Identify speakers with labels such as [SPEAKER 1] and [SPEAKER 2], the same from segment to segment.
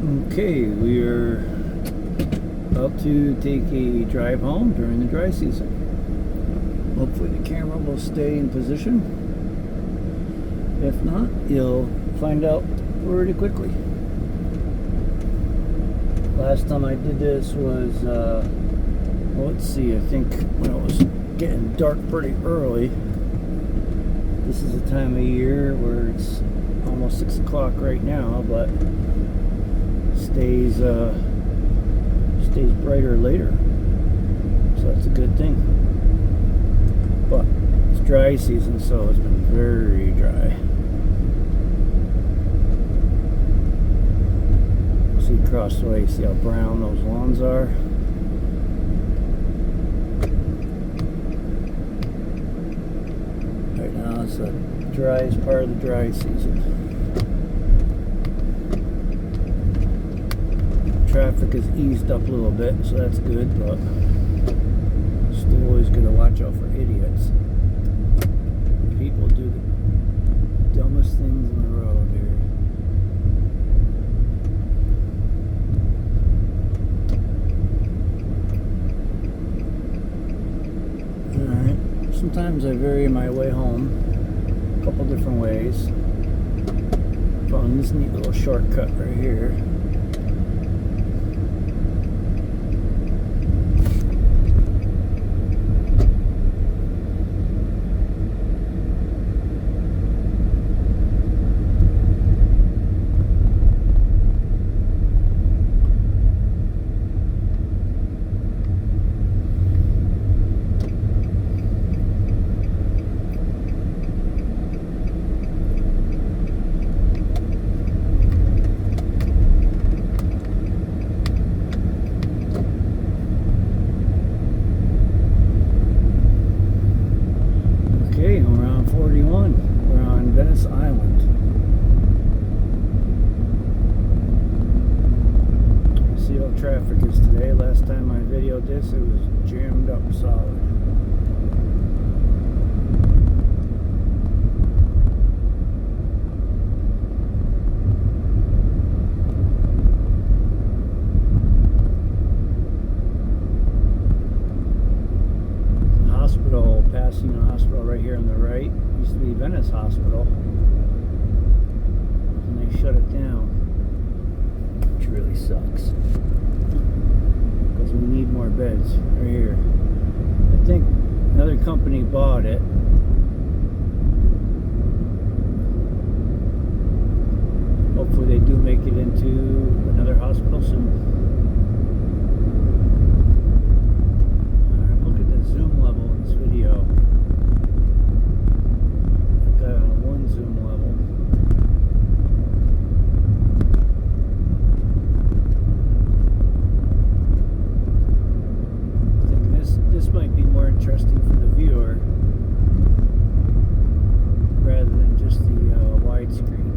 [SPEAKER 1] Okay, we are about to take a drive home during the dry season. Hopefully the camera will stay in position. If not, you'll find out pretty quickly. Last time I did this was, let's see, I think when it was getting dark pretty early. This is the time of year where it's almost 6 o'clock right now, but stays brighter later, so that's a good thing. But it's dry season, so it's been very dry. See across the way, see how brown those lawns are. Right now it's the driest part of the dry season. Traffic has eased up a little bit, so that's good, but still always got to watch out for idiots. People do the dumbest things in the road here. Alright, sometimes I vary my way home a couple different ways. Found this neat little shortcut right here. We're on Venice Island. See how traffic is today. Last time I videoed this, it was jammed up solid. Passing a hospital right here on the right. Used to be Venice Hospital, and they shut it down, which really sucks because we need more beds right here. I think another company bought it. Hopefully they do make it into another hospital soon. Look at the zoom level in this video. Zoom level. I think this might be more interesting for the viewer rather than just the widescreen.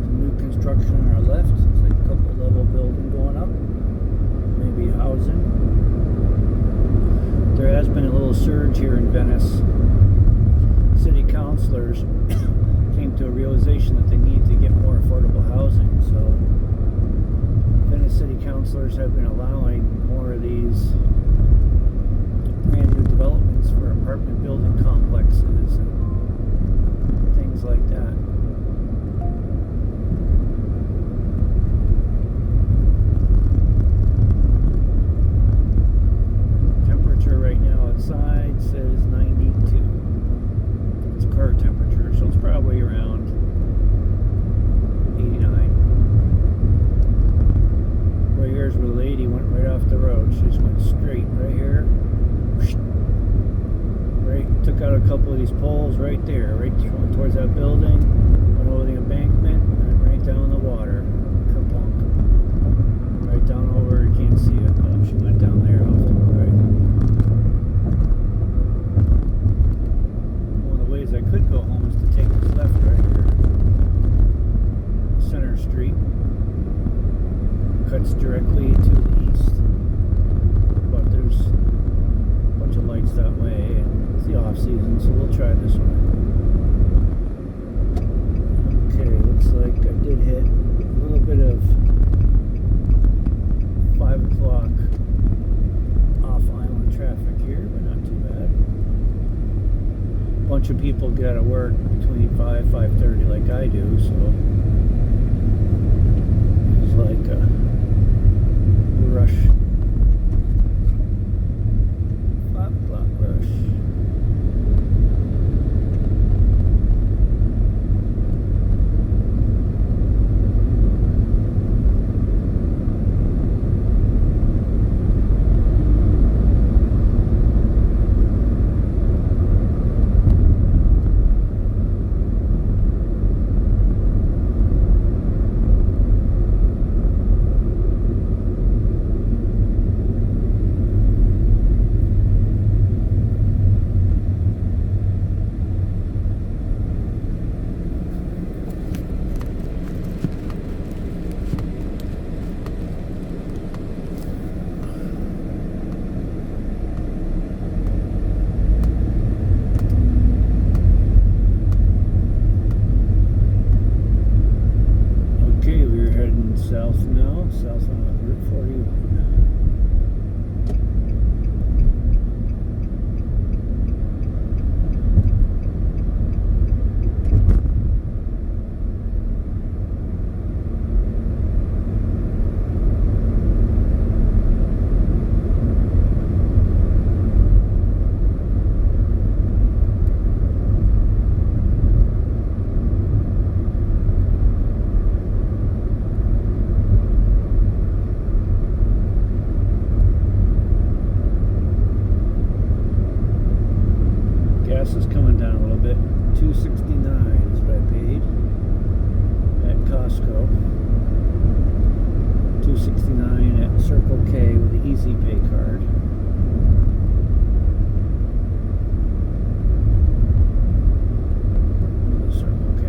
[SPEAKER 1] Some new construction on our left. It's like a couple level building going up. Maybe housing. There has been a little surge here in Venice. City councilors came to a realization that they need to get more affordable housing, so Venice city councilors have been allowing more of these brand new developments for apartment building complexes and things like that. Right now outside says 92. It's car temperature, so it's probably around 89. Right here's where the lady went right off the road. She just went straight right here. Right, took out a couple of these poles right there, right towards that building. Went over the embankment and right down the water. Kerplunk. Right down over, you can't see it, but she went down there off the road. I could go home is to take this left right here. Center Street cuts directly to the east, but there's a bunch of lights that way. season, so we'll try this one. Okay, looks like I did hit a little bit of 5 o'clock off-island traffic here, but not too bad. A bunch of people get out of work between 5:30 like I do, so it's like a rush. 5 o'clock rush. South now, south on Route 41. Gas is coming down a little bit. $2.69 is what I paid at Costco. $2.69 at Circle K with the Easy Pay card. Circle K.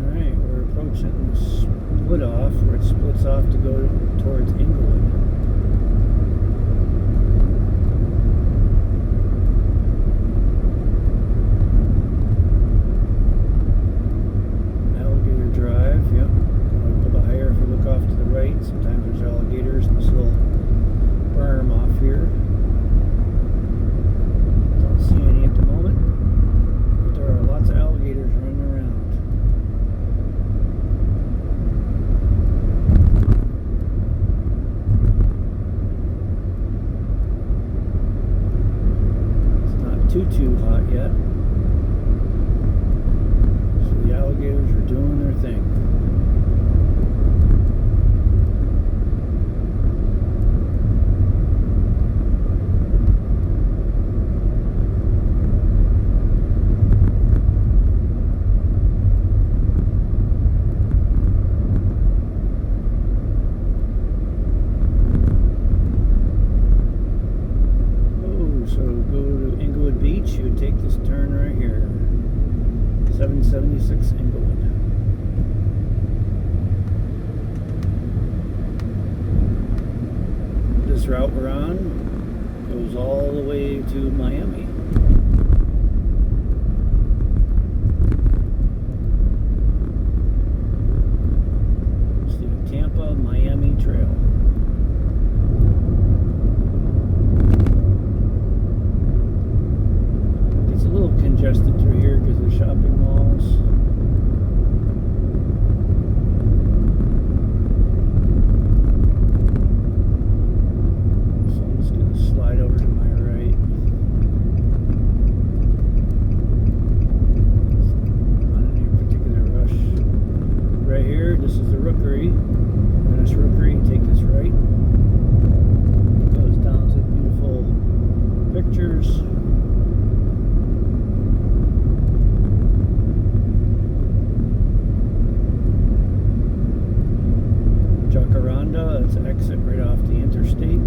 [SPEAKER 1] Alright, we're approaching the split off where it splits off to go towards Inglewood. Sometimes there's alligators in this little berm off here. Don't see any at the moment, but there are lots of alligators running around. It's not too hot yet, so the alligators are doing their thing. You would take this turn right here, 776 Inglewood. This route we're on goes all the way to Miami. It's the Tampa-Miami Trail. Congested through here because of the shopping malls. So I'm just going to slide over to my right. Not in any particular rush. Right here, this is the Rookery. Venice Rookery, take this right. Goes down to beautiful pictures. That's an exit right off the interstate.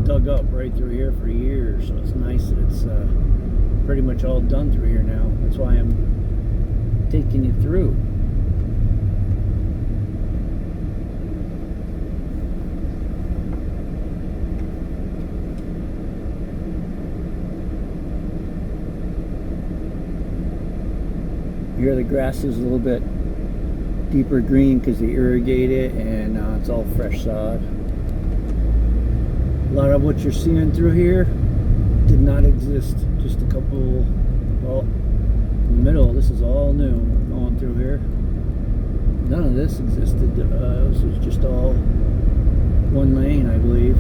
[SPEAKER 1] dug up right through here for years, so it's nice that it's pretty much all done through here now. That's why I'm taking you through. Here the grass is a little bit deeper green because they irrigate it, and it's all fresh sod. A lot of what you're seeing through here did not exist just a couple, well, in the middle, this is all new going through here. None of this existed. This was just all one lane, I believe.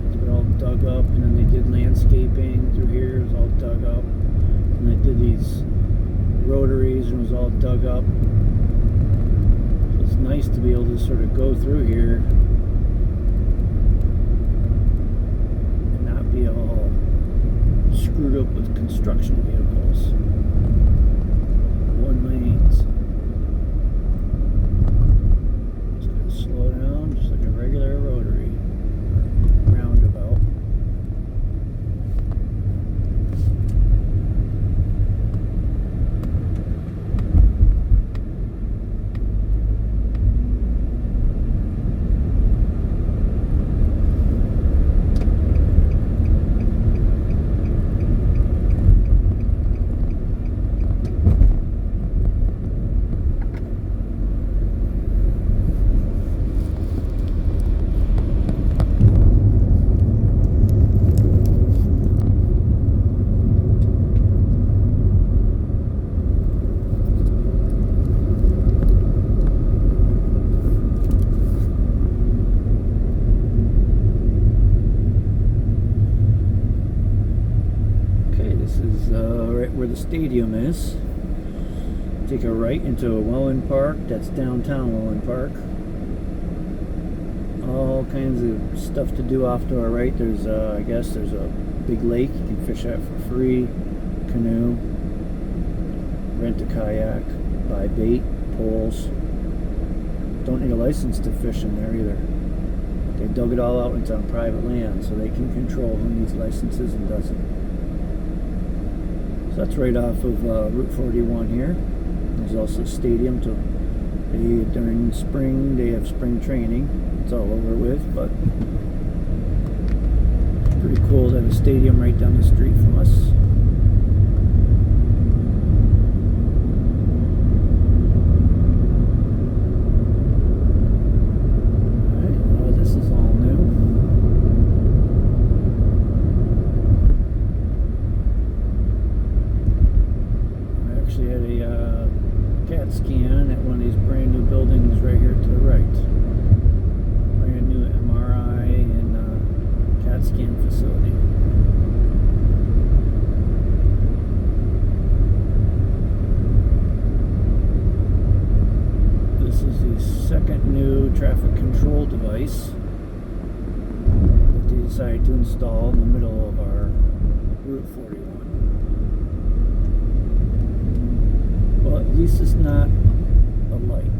[SPEAKER 1] It's been all dug up, and then they did landscaping through here. It was all dug up. And they did these rotaries, and it was all dug up. So it's nice to be able to sort of go through here and not be all screwed up with construction vehicles. One lanes. Just gonna slow down, just like a regular rotary roundabout. Right where the stadium is. Take a right into Welland Park. That's downtown Welland Park. All kinds of stuff to do off to our right. There's I guess there's a big lake you can fish at for free. Canoe. Rent a kayak. Buy bait. Poles. Don't need a license to fish in there either. They dug it all out and it's on private land, so they can control who needs licenses and doesn't. So that's right off of Route 41 here. There's also a stadium during spring they have spring training. It's all over with, but it's pretty cool to have a stadium right down the street from us. Scan at one of these brand new buildings right here to the right. Brand new MRI and CAT scan facility. This is the second new traffic control device that they decided to install in the middle of our Route 41. Well, at least it's not a light.